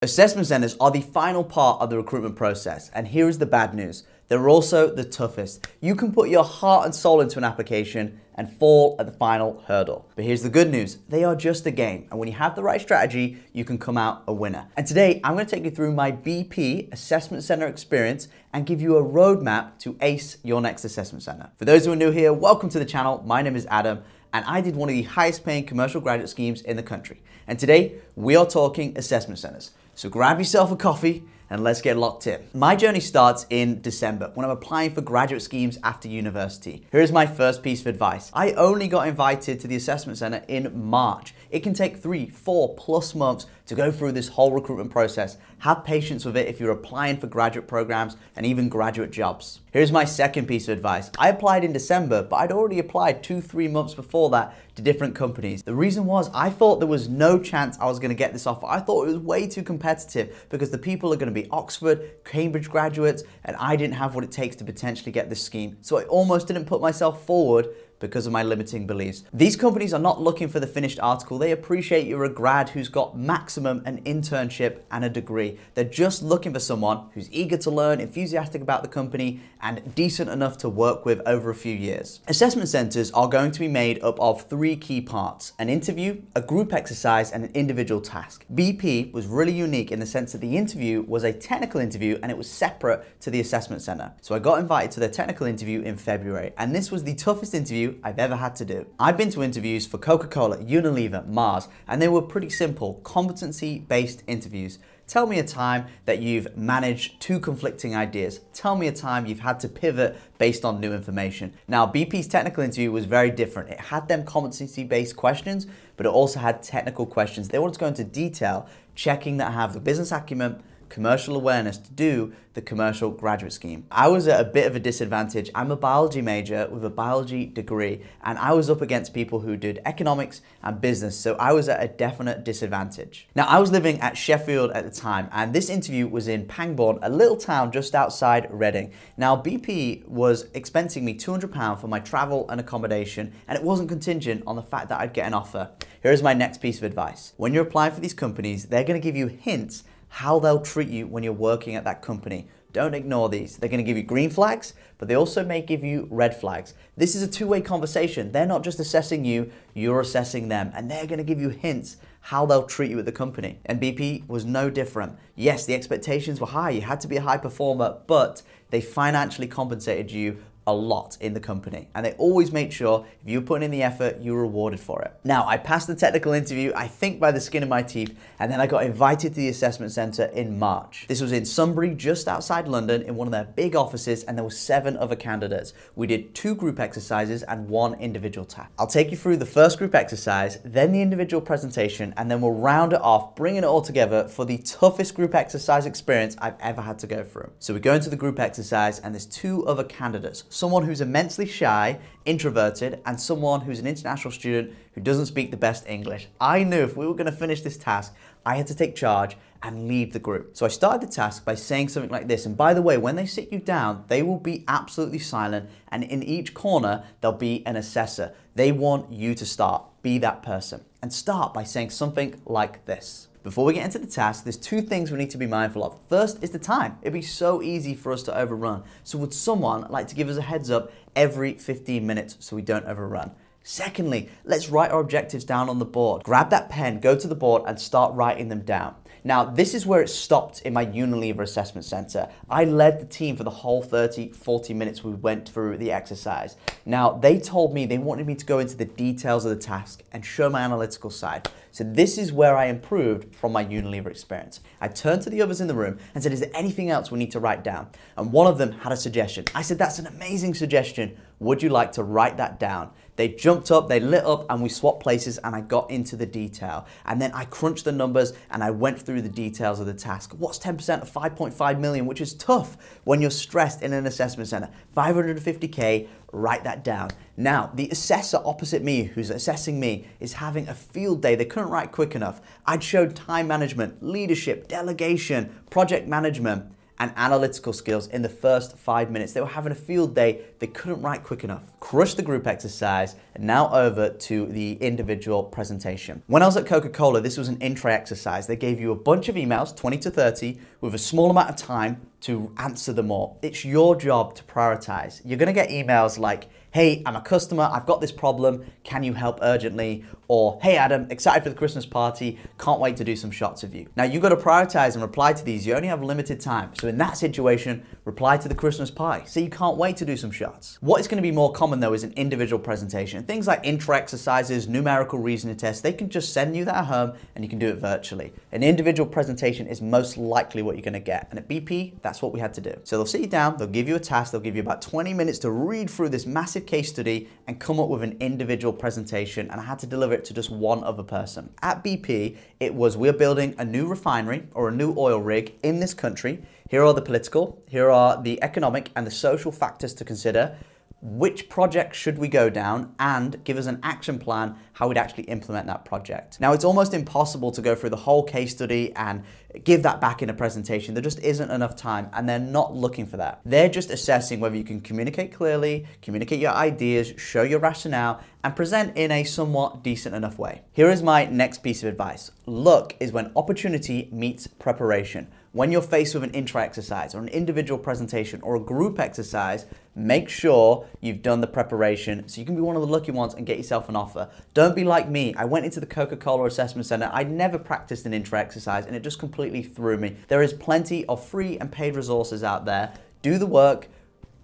Assessment centers are the final part of the recruitment process, and here is the bad news. They're also the toughest. You can put your heart and soul into an application and fall at the final hurdle. But here's the good news. They are just a game, and when you have the right strategy, you can come out a winner. And today, I'm going to take you through my BP assessment center experience and give you a roadmap to ace your next assessment center. For those who are new here, welcome to the channel. My name is Adam, and I did one of the highest paying commercial graduate schemes in the country. And today, we are talking assessment centers. So grab yourself a coffee and let's get locked in. My journey starts in December when I'm applying for graduate schemes after university. Here's my first piece of advice. I only got invited to the assessment center in March. It can take 3-4+ months to go through this whole recruitment process. Have patience with it if you're applying for graduate programs and even graduate jobs. Here's my second piece of advice. I applied in December, but I'd already applied 2-3 months before that to different companies. The reason was I thought there was no chance I was gonna get this offer. I thought it was way too competitive because the people are gonna be Oxford, Cambridge graduates, and I didn't have what it takes to potentially get this scheme. So I almost didn't put myself forward because of my limiting beliefs. These companies are not looking for the finished article. They appreciate you're a grad who's got maximum an internship and a degree. They're just looking for someone who's eager to learn, enthusiastic about the company, and decent enough to work with over a few years. Assessment centers are going to be made up of 3 key parts: an interview, a group exercise, and an individual task. BP was really unique in the sense that the interview was a technical interview and it was separate to the assessment center. So I got invited to their technical interview in February, and this was the toughest interview I've ever had to do. I've been to interviews for Coca-Cola, Unilever, Mars, and they were pretty simple, competency-based interviews. Tell me a time that you've managed 2 conflicting ideas. Tell me a time you've had to pivot based on new information. Now, BP's technical interview was very different. It had them competency-based questions, but it also had technical questions. They wanted to go into detail, checking that I have the business acumen, commercial awareness to do the commercial graduate scheme. I was at a bit of a disadvantage. I'm a biology major with a biology degree, and I was up against people who did economics and business, so I was at a definite disadvantage. Now, I was living at Sheffield at the time, and this interview was in Pangbourne, a little town just outside Reading. Now, BP was expensing me £200 for my travel and accommodation, and it wasn't contingent on the fact that I'd get an offer. Here's my next piece of advice. When you're applying for these companies, they're gonna give you hints how they'll treat you when you're working at that company. Don't ignore these. They're going to give you green flags, but they also may give you red flags. This is a two-way conversation. They're not just assessing you, you're assessing them, and they're going to give you hints how they'll treat you at the company. And BP was no different. Yes, the expectations were high. You had to be a high performer, but they financially compensated you a lot in the company, and they always made sure if you were putting in the effort, you were rewarded for it. Now, I passed the technical interview, I think by the skin of my teeth, and then I got invited to the assessment center in March. This was in Sunbury, just outside London, in one of their big offices, and there were 7 other candidates. We did 2 group exercises and 1 individual task. I'll take you through the first group exercise, then the individual presentation, and then we'll round it off, bringing it all together for the toughest group exercise experience I've ever had to go through. So we go into the group exercise, and there's 2 other candidates. Someone who's immensely shy, introverted, and someone who's an international student who doesn't speak the best English. I knew if we were going to finish this task, I had to take charge and lead the group. So I started the task by saying something like this. And by the way, when they sit you down, they will be absolutely silent, and in each corner, there'll be an assessor. They want you to start. Be that person. And start by saying something like this. Before we get into the task, there's 2 things we need to be mindful of. First is the time. It'd be so easy for us to overrun. So would someone like to give us a heads up every 15 minutes so we don't overrun? Secondly, let's write our objectives down on the board. Grab that pen, go to the board, and start writing them down. Now, this is where it stopped in my Unilever assessment center. I led the team for the whole 30-40 minutes we went through the exercise. Now, they told me they wanted me to go into the details of the task and show my analytical side. So this is where I improved from my Unilever experience. I turned to the others in the room and said, is there anything else we need to write down? And one of them had a suggestion. I said, that's an amazing suggestion. Would you like to write that down? They jumped up, they lit up, and we swapped places, and I got into the detail. And then I crunched the numbers and I went through the details of the task. What's 10% of 5.5 million, which is tough when you're stressed in an assessment center? 550K, write that down. Now, the assessor opposite me, who's assessing me, is having a field day. They couldn't write quick enough. I'd showed time management, leadership, delegation, project management, and analytical skills in the first 5 minutes. They were having a field day. They couldn't write quick enough. Crushed the group exercise, and now over to the individual presentation. When I was at Coca-Cola, this was an intray exercise. They gave you a bunch of emails, 20 to 30, with a small amount of time to answer them all. It's your job to prioritize. You're gonna get emails like, hey, I'm a customer, I've got this problem, can you help urgently? Or, hey Adam, excited for the Christmas party, can't wait to do some shots of you. Now you've got to prioritize and reply to these. You only have limited time. So in that situation, reply to the Christmas pie. Say you can't wait to do some shots. What is going to be more common though is an individual presentation. Things like intro exercises, numerical reasoning tests, they can just send you that at home and you can do it virtually. An individual presentation is most likely what you're going to get. And at BP, that's what we had to do. So they'll sit you down, they'll give you a task, they'll give you about 20 minutes to read through this massive case study and come up with an individual presentation, and I had to deliver it to just one other person. At BP, it was, we're building a new refinery or a new oil rig in this country. Here are the political, here are the economic and the social factors to consider. Which project should we go down, and give us an action plan how we'd actually implement that project. Now, it's almost impossible to go through the whole case study and give that back in a presentation. There just isn't enough time, and they're not looking for that. They're just assessing whether you can communicate clearly, communicate your ideas, show your rationale, and present in a somewhat decent enough way. Here is my next piece of advice. Luck is when opportunity meets preparation. When you're faced with an intro exercise or an individual presentation or a group exercise, make sure you've done the preparation so you can be one of the lucky ones and get yourself an offer. Don't be like me. I went into the Coca-Cola Assessment Center. I'd never practiced an intro exercise and it just completely threw me. There is plenty of free and paid resources out there. Do the work.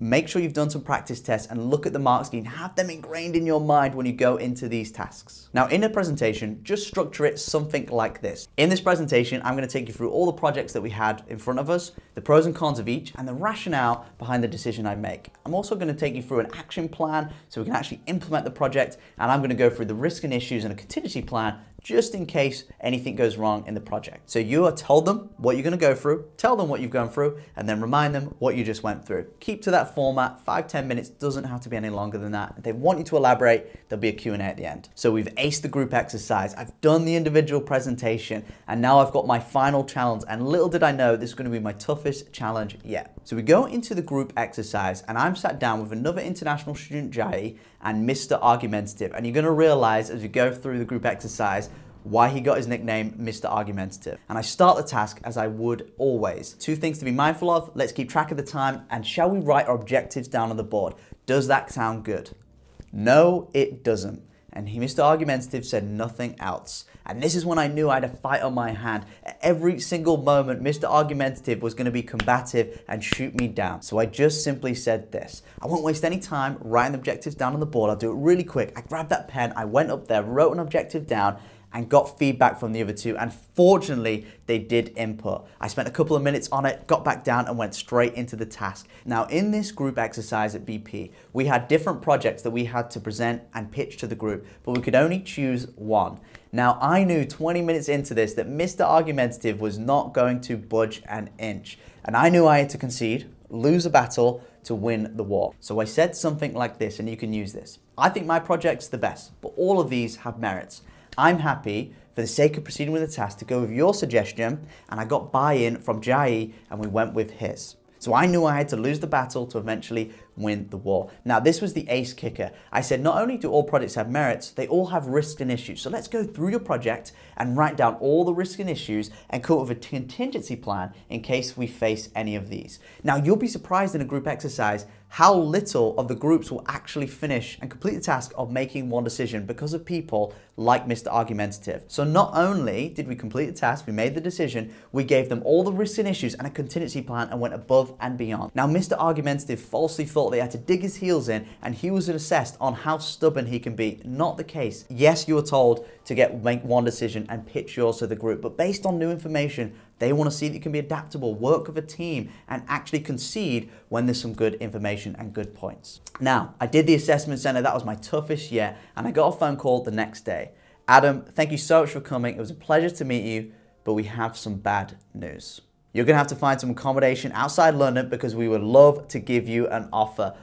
Make sure you've done some practice tests and look at the mark scheme. Have them ingrained in your mind when you go into these tasks. Now, in a presentation, just structure it something like this. In this presentation, I'm going to take you through all the projects that we had in front of us, the pros and cons of each, and the rationale behind the decision I make. I'm also going to take you through an action plan so we can actually implement the project, and I'm going to go through the risk and issues and a contingency plan just in case anything goes wrong in the project. So you are told them what you're going to go through, tell them what you've gone through, and then remind them what you just went through. Keep to that format. 5-10 minutes, doesn't have to be any longer than that. If they want you to elaborate, there'll be a Q&A at the end. So we've aced the group exercise, I've done the individual presentation, and now I've got my final challenge, and little did I know this is going to be my toughest challenge yet. So we go into the group exercise, and I'm sat down with another international student, Jai, and Mr. Argumentative, and you're going to realize as you go through the group exercise why he got his nickname Mr. Argumentative. And I start the task as I would always. 2 things to be mindful of. Let's keep track of the time, and shall we write our objectives down on the board? Does that sound good? No, it doesn't. And Mr. Argumentative said nothing else. And this is when I knew I had a fight on my hand. At every single moment, Mr. Argumentative was going to be combative and shoot me down. So I just simply said this. I won't waste any time writing the objectives down on the board. I'll do it really quick. I grabbed that pen, I went up there, wrote an objective down, and got feedback from the other two, and fortunately they did input. I spent a couple of minutes on it, got back down and went straight into the task. Now in this group exercise at BP, we had different projects that we had to present and pitch to the group, but we could only choose one. Now I knew 20 minutes into this that Mr. Argumentative was not going to budge an inch, and I knew I had to concede, lose a battle to win the war. So I said something like this, and you can use this. I think my project's the best, but all of these have merits. I'm happy, for the sake of proceeding with the task, to go with your suggestion, and I got buy-in from Jai, and we went with his. So I knew I had to lose the battle to eventually win the war. Now this was the ace kicker. I said not only do all projects have merits, they all have risks and issues. So let's go through your project and write down all the risks and issues and come up with a contingency plan in case we face any of these. Now you'll be surprised in a group exercise how little of the groups will actually finish and complete the task of making one decision because of people like Mr. Argumentative. So not only did we complete the task, we made the decision, we gave them all the risks and issues and a contingency plan and went above and beyond. Now Mr. Argumentative falsely thought they had to dig his heels in and he was assessed on how stubborn he can be. Not the case. Yes, you were told to make one decision and pitch yours to the group, but based on new information, they want to see that you can be adaptable, work with a team, and actually concede when there's some good information and good points. Now, I did the assessment center. That was my toughest yet, and I got a phone call the next day. Adam, thank you so much for coming. It was a pleasure to meet you, but we have some bad news. You're going to have to find some accommodation outside London because we would love to give you an offer.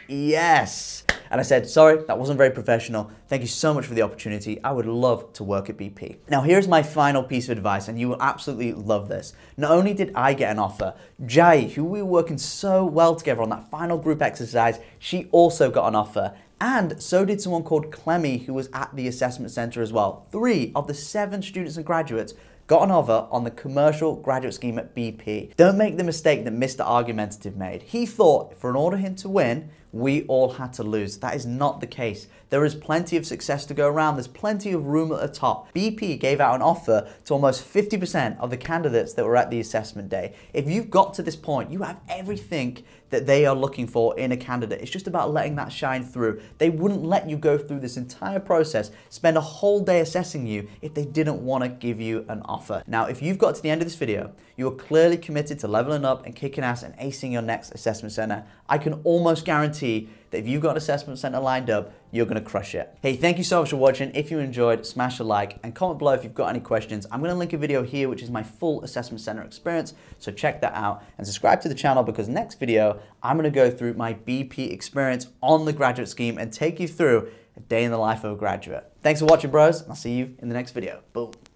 Yes! And I said, sorry, that wasn't very professional. Thank you so much for the opportunity. I would love to work at BP. Now, here's my final piece of advice, and you will absolutely love this. Not only did I get an offer, Jai, who we were working so well together on that final group exercise, she also got an offer. And so did someone called Clemmy, who was at the assessment center as well. 3 of the 7 students and graduates got an offer on the commercial graduate scheme at BP. Don't make the mistake that Mr. Argumentative made. He thought for in order for him to win, we all had to lose. That is not the case. There is plenty of success to go around. There's plenty of room at the top. BP gave out an offer to almost 50% of the candidates that were at the assessment day. If you've got to this point, you have everything that they are looking for in a candidate. It's just about letting that shine through. They wouldn't let you go through this entire process, spend a whole day assessing you if they didn't want to give you an offer. Now, if you've got to the end of this video, you are clearly committed to leveling up and kicking ass and acing your next assessment center. I can almost guarantee that if you've got an assessment center lined up, you're gonna crush it. Hey, thank you so much for watching. If you enjoyed, smash a like and comment below if you've got any questions. I'm gonna link a video here, which is my full assessment center experience. So check that out and subscribe to the channel because next video, I'm gonna go through my BP experience on the graduate scheme and take you through a day in the life of a graduate. Thanks for watching, bros. I'll see you in the next video. Boom.